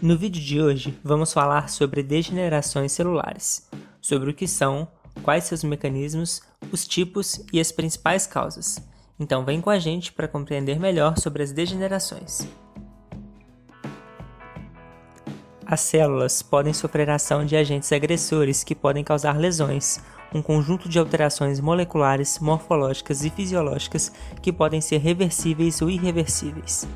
No vídeo de hoje, vamos falar sobre degenerações celulares, sobre o que são, quais seus mecanismos, os tipos e as principais causas. Então vem com a gente para compreender melhor sobre as degenerações. As células podem sofrer ação de agentes agressores que podem causar lesões, um conjunto de alterações moleculares, morfológicas e fisiológicas que podem ser reversíveis ou irreversíveis.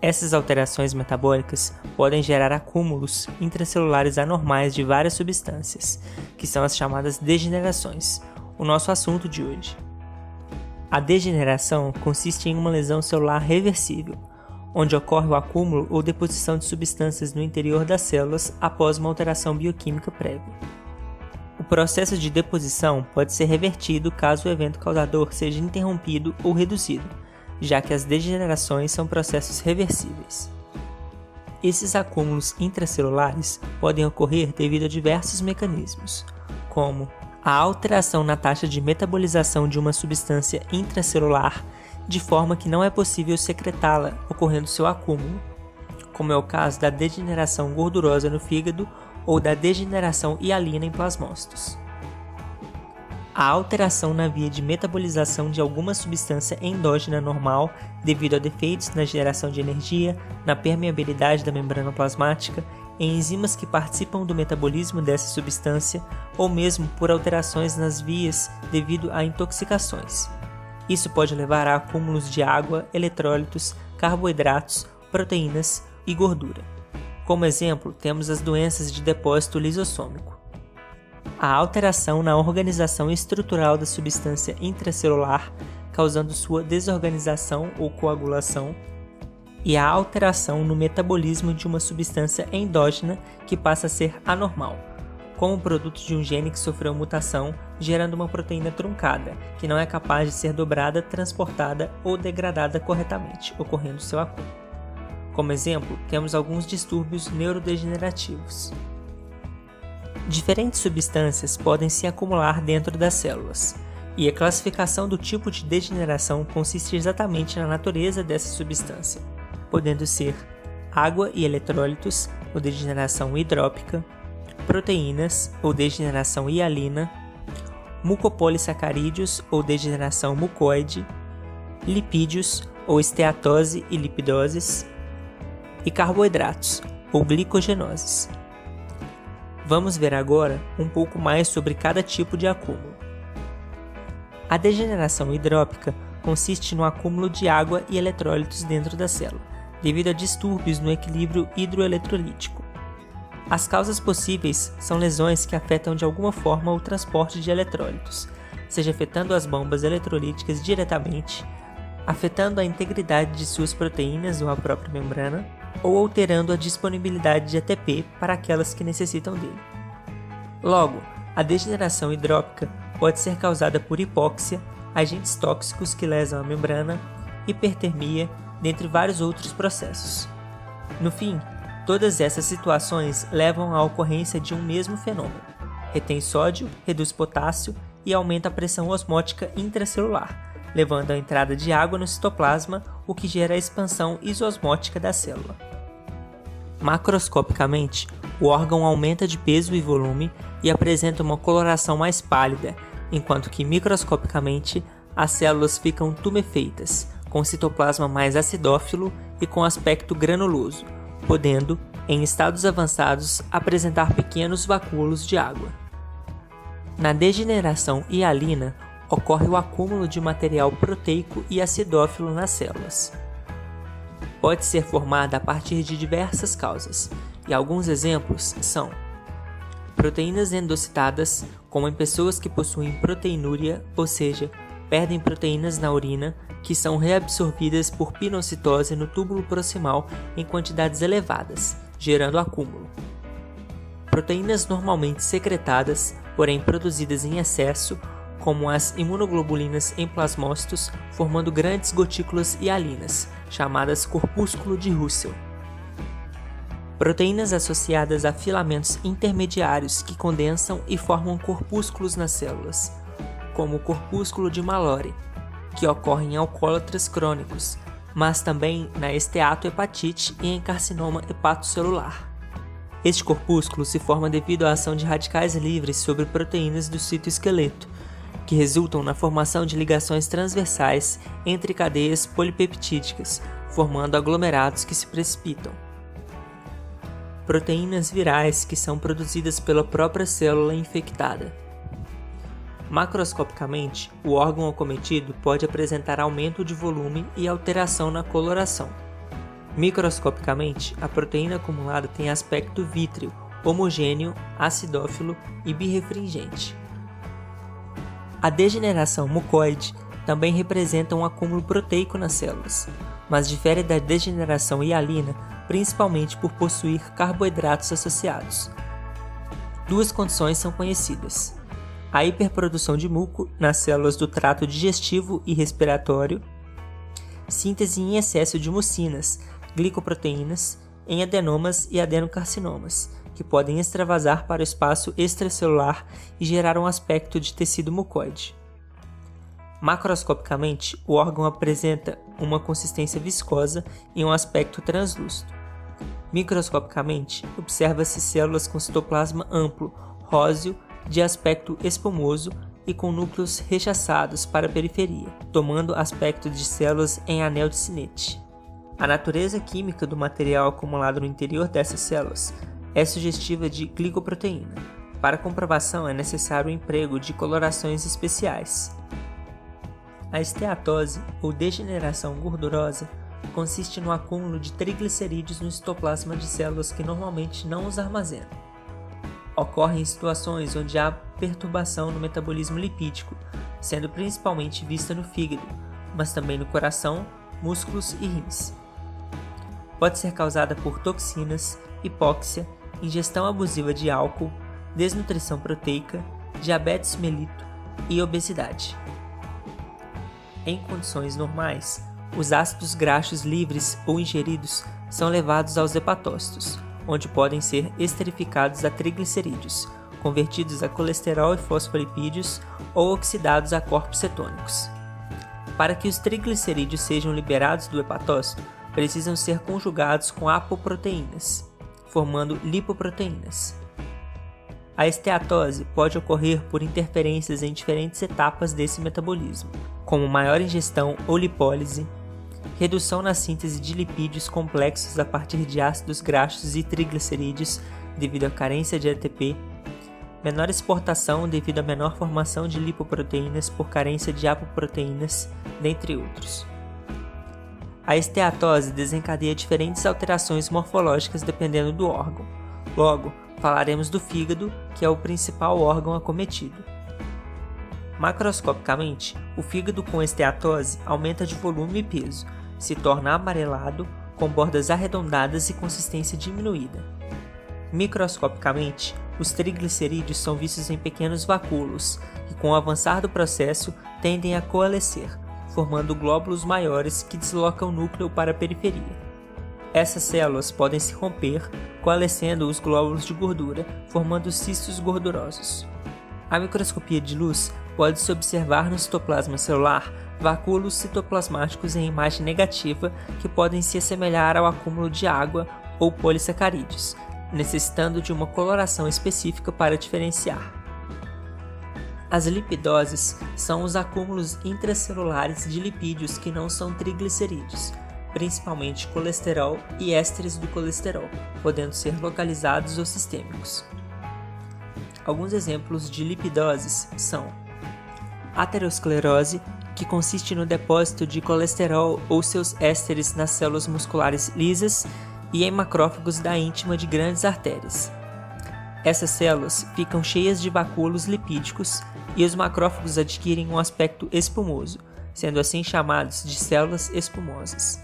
Essas alterações metabólicas podem gerar acúmulos intracelulares anormais de várias substâncias, que são as chamadas degenerações, o nosso assunto de hoje. A degeneração consiste em uma lesão celular reversível, onde ocorre o acúmulo ou deposição de substâncias no interior das células após uma alteração bioquímica prévia. O processo de deposição pode ser revertido caso o evento causador seja interrompido ou reduzido, já que as degenerações são processos reversíveis. Esses acúmulos intracelulares podem ocorrer devido a diversos mecanismos, como a alteração na taxa de metabolização de uma substância intracelular, de forma que não é possível secretá-la, ocorrendo seu acúmulo, como é o caso da degeneração gordurosa no fígado ou da degeneração hialina em plasmócitos. A alteração na via de metabolização de alguma substância endógena normal devido a defeitos na geração de energia, na permeabilidade da membrana plasmática, em enzimas que participam do metabolismo dessa substância ou mesmo por alterações nas vias devido a intoxicações. Isso pode levar a acúmulos de água, eletrólitos, carboidratos, proteínas e gordura. Como exemplo, temos as doenças de depósito lisossômico. A alteração na organização estrutural da substância intracelular, causando sua desorganização ou coagulação, e a alteração no metabolismo de uma substância endógena que passa a ser anormal, como produto de um gene que sofreu mutação, gerando uma proteína truncada, que não é capaz de ser dobrada, transportada ou degradada corretamente, ocorrendo seu acúmulo. Como exemplo, temos alguns distúrbios neurodegenerativos. Diferentes substâncias podem se acumular dentro das células, e a classificação do tipo de degeneração consiste exatamente na natureza dessa substância, podendo ser água e eletrólitos, ou degeneração hidrópica, proteínas, ou degeneração hialina, mucopolissacarídeos, ou degeneração mucoide, lipídios, ou esteatose e lipidoses, e carboidratos, ou glicogenoses. Vamos ver agora um pouco mais sobre cada tipo de acúmulo. A degeneração hidrópica consiste no acúmulo de água e eletrólitos dentro da célula, devido a distúrbios no equilíbrio hidroeletrolítico. As causas possíveis são lesões que afetam de alguma forma o transporte de eletrólitos, seja afetando as bombas eletrolíticas diretamente, afetando a integridade de suas proteínas ou a própria membrana, ou alterando a disponibilidade de ATP para aquelas que necessitam dele. Logo, a degeneração hidrópica pode ser causada por hipóxia, agentes tóxicos que lesam a membrana, hipertermia, dentre vários outros processos. No fim, todas essas situações levam à ocorrência de um mesmo fenômeno: retém sódio, reduz potássio e aumenta a pressão osmótica intracelular, levando à entrada de água no citoplasma, o que gera a expansão isosmótica da célula. Macroscopicamente, o órgão aumenta de peso e volume e apresenta uma coloração mais pálida, enquanto que microscopicamente as células ficam tumefeitas, com citoplasma mais acidófilo e com aspecto granuloso, podendo, em estados avançados, apresentar pequenos vacúolos de água. Na degeneração hialina, ocorre o acúmulo de material proteico e acidófilo nas células. Pode ser formada a partir de diversas causas, e alguns exemplos são proteínas endocitadas, como em pessoas que possuem proteinúria, ou seja, perdem proteínas na urina, que são reabsorvidas por pinocitose no túbulo proximal em quantidades elevadas, gerando acúmulo. Proteínas normalmente secretadas, porém produzidas em excesso, como as imunoglobulinas em plasmócitos, formando grandes gotículas hialinas, chamadas corpúsculo de Russell. Proteínas associadas a filamentos intermediários que condensam e formam corpúsculos nas células, como o corpúsculo de Mallory, que ocorre em alcoólatras crônicos, mas também na esteatohepatite e em carcinoma hepatocelular. Este corpúsculo se forma devido à ação de radicais livres sobre proteínas do citoesqueleto, que resultam na formação de ligações transversais entre cadeias polipeptídicas, formando aglomerados que se precipitam. Proteínas virais que são produzidas pela própria célula infectada. Macroscopicamente, o órgão acometido pode apresentar aumento de volume e alteração na coloração. Microscopicamente, a proteína acumulada tem aspecto vítreo, homogêneo, acidófilo e birrefringente. A degeneração mucoide também representa um acúmulo proteico nas células, mas difere da degeneração hialina principalmente por possuir carboidratos associados. Duas condições são conhecidas: a hiperprodução de muco nas células do trato digestivo e respiratório, síntese em excesso de mucinas, glicoproteínas, em adenomas e adenocarcinomas, que podem extravasar para o espaço extracelular e gerar um aspecto de tecido mucoide. Macroscopicamente, o órgão apresenta uma consistência viscosa e um aspecto translúcido. Microscopicamente, observa-se células com citoplasma amplo, róseo, de aspecto espumoso e com núcleos rechaçados para a periferia, tomando aspecto de células em anel de Sinnett. A natureza química do material acumulado no interior dessas células é sugestiva de glicoproteína. Para comprovação é necessário o emprego de colorações especiais. A esteatose, ou degeneração gordurosa, consiste no acúmulo de triglicerídeos no citoplasma de células que normalmente não os armazenam. Ocorre em situações onde há perturbação no metabolismo lipídico, sendo principalmente vista no fígado, mas também no coração, músculos e rins. Pode ser causada por toxinas, hipóxia, ingestão abusiva de álcool, desnutrição proteica, diabetes mellitus e obesidade. Em condições normais, os ácidos graxos livres ou ingeridos são levados aos hepatócitos, onde podem ser esterificados a triglicerídeos, convertidos a colesterol e fosfolipídios ou oxidados a corpos cetônicos. Para que os triglicerídeos sejam liberados do hepatócito, precisam ser conjugados com apoproteínas, formando lipoproteínas. A esteatose pode ocorrer por interferências em diferentes etapas desse metabolismo, como maior ingestão ou lipólise, redução na síntese de lipídios complexos a partir de ácidos graxos e triglicerídeos devido à carência de ATP, menor exportação devido à menor formação de lipoproteínas por carência de apoproteínas, dentre outros. A esteatose desencadeia diferentes alterações morfológicas dependendo do órgão. Logo, falaremos do fígado, que é o principal órgão acometido. Macroscopicamente, o fígado com esteatose aumenta de volume e peso, se torna amarelado, com bordas arredondadas e consistência diminuída. Microscopicamente, os triglicerídeos são vistos em pequenos vacúolos, que com o avançar do processo tendem a coalescer, formando glóbulos maiores que deslocam o núcleo para a periferia. Essas células podem se romper, coalescendo os glóbulos de gordura, formando cistos gordurosos. A microscopia de luz pode-se observar no citoplasma celular vacúolos citoplasmáticos em imagem negativa que podem se assemelhar ao acúmulo de água ou polissacarídeos, necessitando de uma coloração específica para diferenciar. As lipidoses são os acúmulos intracelulares de lipídios que não são triglicerídeos, principalmente colesterol e ésteres do colesterol, podendo ser localizados ou sistêmicos. Alguns exemplos de lipidoses são aterosclerose, que consiste no depósito de colesterol ou seus ésteres nas células musculares lisas e em macrófagos da íntima de grandes artérias. Essas células ficam cheias de vacúolos lipídicos e os macrófagos adquirem um aspecto espumoso, sendo assim chamados de células espumosas.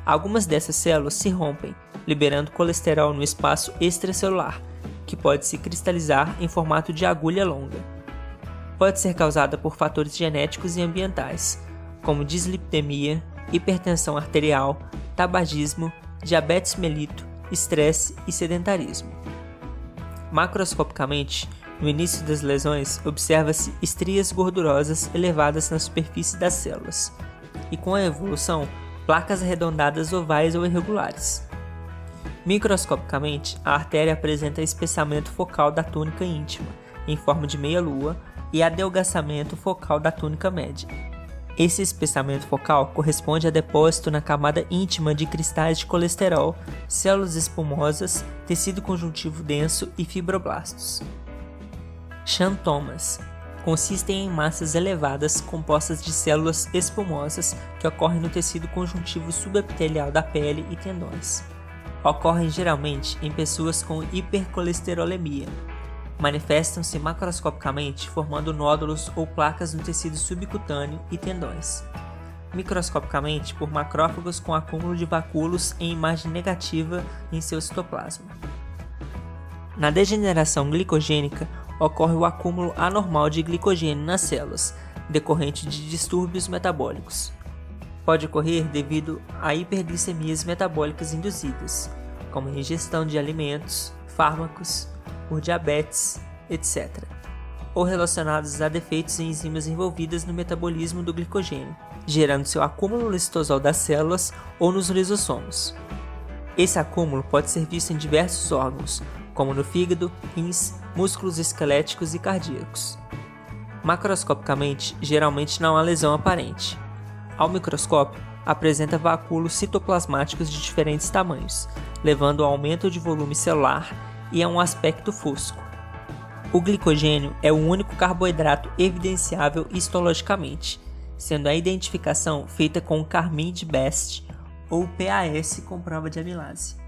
Algumas dessas células se rompem, liberando colesterol no espaço extracelular, que pode se cristalizar em formato de agulha longa. Pode ser causada por fatores genéticos e ambientais, como dislipidemia, hipertensão arterial, tabagismo, diabetes mellitus, estresse e sedentarismo. Macroscopicamente, no início das lesões, observa-se estrias gordurosas elevadas na superfície das células, e com a evolução, placas arredondadas ovais ou irregulares. Microscopicamente, a artéria apresenta espessamento focal da túnica íntima, em forma de meia-lua, e adelgaçamento focal da túnica média. Esse espessamento focal corresponde a depósito na camada íntima de cristais de colesterol, células espumosas, tecido conjuntivo denso e fibroblastos. Xantomas consistem em massas elevadas compostas de células espumosas que ocorrem no tecido conjuntivo subepitelial da pele e tendões. Ocorrem geralmente em pessoas com hipercolesterolemia. Manifestam-se macroscopicamente formando nódulos ou placas no tecido subcutâneo e tendões. Microscopicamente por macrófagos com acúmulo de vacúolos em imagem negativa em seu citoplasma. Na degeneração glicogênica, ocorre o acúmulo anormal de glicogênio nas células, decorrente de distúrbios metabólicos. Pode ocorrer devido a hiperglicemias metabólicas induzidas, como ingestão de alimentos, fármacos, por diabetes, etc., ou relacionados a defeitos em enzimas envolvidas no metabolismo do glicogênio, gerando seu acúmulo no citosol das células ou nos lisossomos. Esse acúmulo pode ser visto em diversos órgãos, como no fígado, rins, músculos esqueléticos e cardíacos. Macroscopicamente, geralmente não há lesão aparente. Ao microscópio, apresenta vacúolos citoplasmáticos de diferentes tamanhos, levando ao aumento de volume celular e a um aspecto fosco. O glicogênio é o único carboidrato evidenciável histologicamente, sendo a identificação feita com o carmim de Best ou PAS com prova de amilase.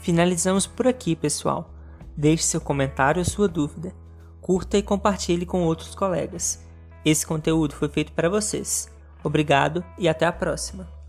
Finalizamos por aqui, pessoal. Deixe seu comentário ou sua dúvida. Curta e compartilhe com outros colegas. Esse conteúdo foi feito para vocês. Obrigado e até a próxima.